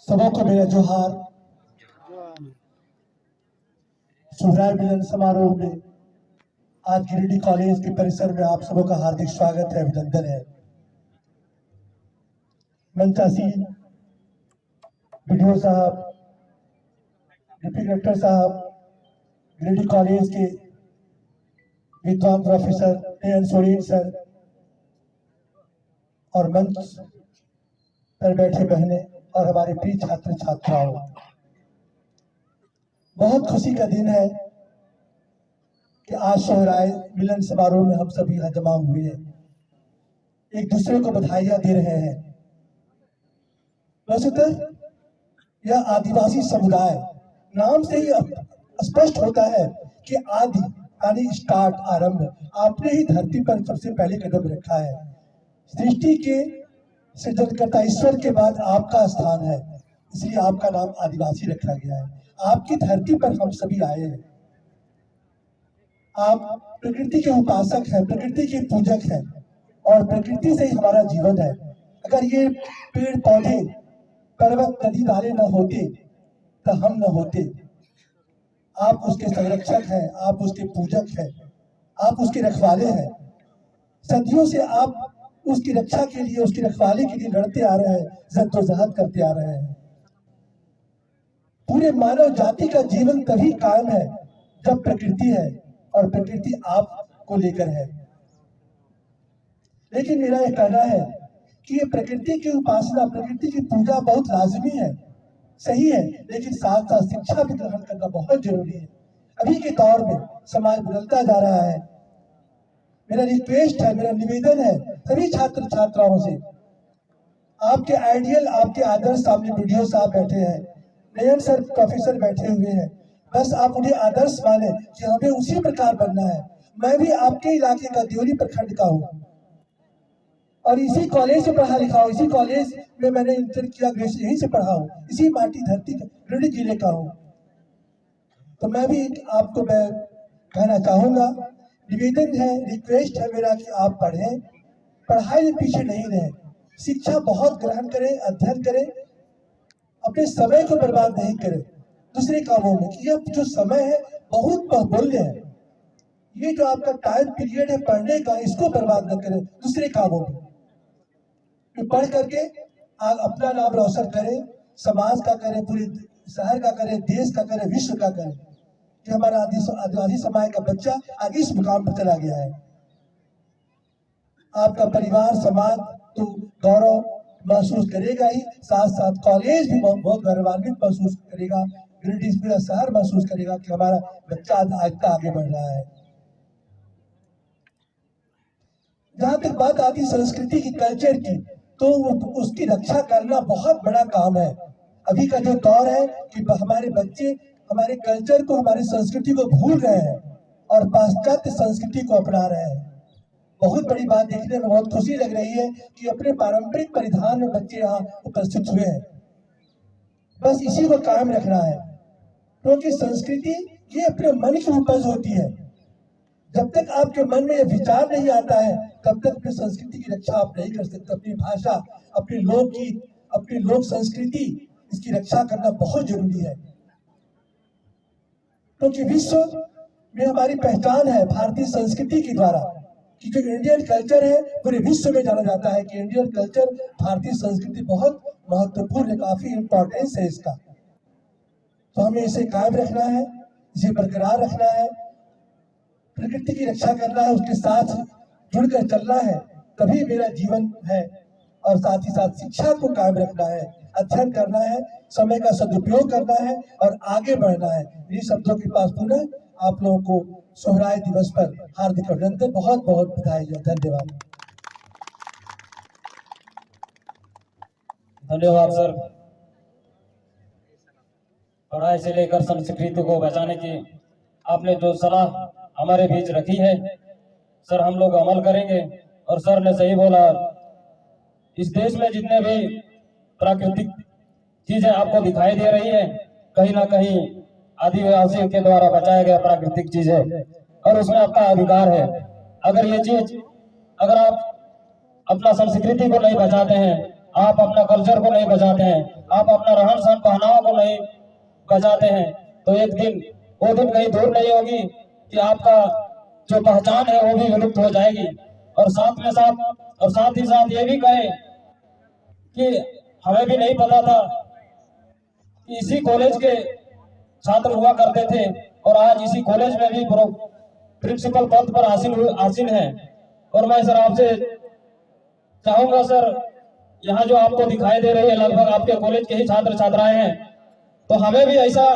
सबों को मेरा जोहार। सुहराय मिलन समारोह में आज गिरिडीह कॉलेज के परिसर में आप सबों का हार्दिक स्वागत है, अभिनंदन है। मंचासी वीडियो साहब, डिप्टी डायरेक्टर साहब, गिरिडीह कॉलेज के विद्वान प्रोफेसर एन सोरेन सर और मंच पर बैठे बहने और हमारे प्रिय छात्र छात्राओं, बहुत खुशी का दिन है कि आज सोहराय मिलन समारोह में हम सभी यहाँ जमा हुए हैं, एक दूसरे को बधाइयां दे रहे हैं। वस्तुतः यह आदिवासी समुदाय नाम से ही स्पष्ट होता है कि आदि यानी स्टार्ट, आरंभ। आपने ही धरती पर सबसे पहले कदम रखा है। सृष्टि के सृजनकर्ता ईश्वर के बाद आपका स्थान है, इसलिए आपका नाम आदिवासी रखा गया है। आपकी धरती पर हम सभी आए हैं। आप प्रकृति के उपासक हैं, प्रकृति के पूजक हैं और प्रकृति से ही हमारा जीवन है। अगर ये पेड़ पौधे, पर्वत, नदी नाले न होते तो हम न होते। आप उसके संरक्षक हैं, आप उसके पूजक हैं, आप उसके रखवाले हैं। सदियों से आप उसकी रक्षा के लिए, उसकी रखवाली के लिए लड़ते आ रहे हैं, जद्दोजहद करते आ रहे हैं। पूरे मानव जाति का जीवन तभी कायम है जब प्रकृति है और प्रकृति आपको लेकर है। लेकिन मेरा यह कहना है कि ये प्रकृति की उपासना, प्रकृति की पूजा बहुत लाजमी है, सही है, लेकिन साथ साथ शिक्षा भी ग्रहण करना बहुत जरूरी है। अभी के दौर में समाज बदलता जा रहा है। मेरा रिक्वेस्ट है, मेरा निवेदन है सभी छात्र छात्राओं से, आपके आइडियल, आपके आदर्श सामने वीडियो साहब बैठे हैं, नयन सर प्रोफेसर बैठे हुए हैं। बस आप उन्हें आदर्श माने कि हमें उसी प्रकार बनना है। मैं भी आपके इलाके का देवरी प्रखंड का हूँ और इसी कॉलेज से पढ़ा लिखा हूँ, इसी कॉलेज में मैंने इंटर किया, ग्रेजुएशन यहीं से पढ़ा हूँ, इसी माटी धरती का गिरिडीह जिले का हूँ। तो मैं भी आपको मैं कहना चाहूंगा, निवेदन है, रिक्वेस्ट है मेरा कि आप पढ़ें, पढ़ाई में पीछे नहीं रहें, शिक्षा बहुत ग्रहण करें, अध्ययन करें, अपने समय को बर्बाद नहीं करें दूसरे कामों में। कि यह जो समय है बहुत बहुमूल्य है, ये जो आपका टाइम पीरियड है पढ़ने का, इसको बर्बाद न करें दूसरे कामों में। तो पढ़ करके आप अपना नाम रोशन करें, समाज का करें, पूरे शहर का करें, देश का करें, विश्व का करें। कि हमारा आदिवासी समाज का बच्चा आगे इस मुकाम पर चला गया है। आपका परिवार, समाज तो गौरव महसूस करेगा ही, साथ साथ कॉलेज भी बहुत गौरवान्वित महसूस करेगा, गिरिडीह पूरा शहर महसूस करेगा कि हमारा बच्चा आज आगे बढ़ रहा है। जहां तक बात आती संस्कृति की, कल्चर की, तो उसकी रक्षा करना बहुत बड़ा काम है। अभी का जो दौर है कि हमारे बच्चे हमारे कल्चर को, हमारी संस्कृति को भूल रहे हैं और पाश्चात्य संस्कृति को अपना रहे हैं। बहुत बड़ी बात देखने में बहुत खुशी लग रही है कि अपने पारंपरिक परिधान में बच्चे यहाँ उपस्थित हुए हैं। बस इसी को कायम रखना है, क्योंकि संस्कृति ये अपने मन की उपज होती है। जब तक आपके मन में यह विचार नहीं आता है तब तक अपनी संस्कृति की रक्षा आप नहीं कर सकते। अपनी भाषा, अपनी लोकगीत, अपनी लोक संस्कृति, इसकी रक्षा करना बहुत जरूरी है, क्योंकि विश्व में हमारी पहचान है भारतीय संस्कृति के द्वारा। कि जो इंडियन कल्चर है पूरे विश्व में जाना जाता है कि इंडियन कल्चर, भारतीय संस्कृति बहुत महत्वपूर्ण है, काफी इंपॉर्टेंस है इसका। तो हमें इसे कायम रखना है, इसे बरकरार रखना है, प्रकृति की रक्षा करना है, उसके साथ जुड़कर चलना है, तभी मेरा जीवन है। और साथ ही साथ शिक्षा को कायम रखना है, अध्ययन करना है, समय का सदुपयोग करना है और आगे बढ़ना है। इन शब्दों के पास पुनः आप लोगों को सोहराय दिवस पर हार्दिक अभिनंदन, बहुत बहुत बधाई। धन्यवाद। धन्यवाद सर। पढ़ाई से लेकर संस्कृति को बचाने की आपने जो सलाह हमारे बीच रखी है सर, हम लोग अमल करेंगे। और सर ने सही बोला, इस देश में जितने भी प्राकृतिक चीजें आपको दिखाई दे रही है, कहीं ना कहीं आदिवासियों के द्वारा बचाया गया प्राकृतिक चीज है और उसमें आपका अधिकार है। अगर ये चीज, अगर आप अपना संस्कृति को नहीं बचाते हैं आप अपना कल्चर को नहीं बचाते हैं, आप अपना रहन सहन पहनावा को नहीं बचाते हैं, तो एक दिन वो दिन कहीं दूर नहीं होगी कि आपका जो पहचान है वो भी विलुप्त हो जाएगी। और साथ ही साथ ये भी कहे कि हमें भी नहीं पता था कि इसी कॉलेज के छात्र हुआ करते थे और आज इसी कॉलेज में भी प्रिंसिपल पद पर हासिल है। और मैं सर आपसे चाहूंगा सर, यहाँ जो आपको दिखाई दे रही है लगभग आपके कॉलेज के ही छात्र छात्राएं हैं, तो हमें भी ऐसा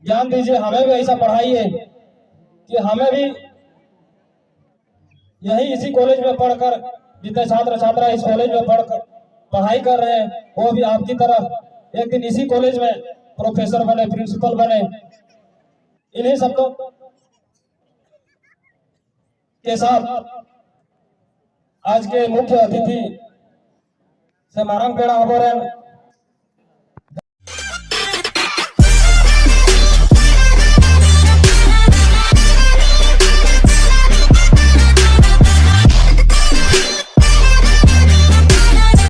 ज्ञान दीजिए, हमें भी ऐसा पढ़ाइए कि हमें भी यही इसी कॉलेज में पढ़कर, जितने छात्र छात्रा इस कॉलेज में पढ़कर पढ़ाई कर रहे हैं, वो भी आपकी तरह एक दिन इसी कॉलेज में प्रोफेसर बने, प्रिंसिपल बने। इन्हीं शब्दों के साथ आज के मुख्य अतिथि से मारंग पेड़ा हबोरेन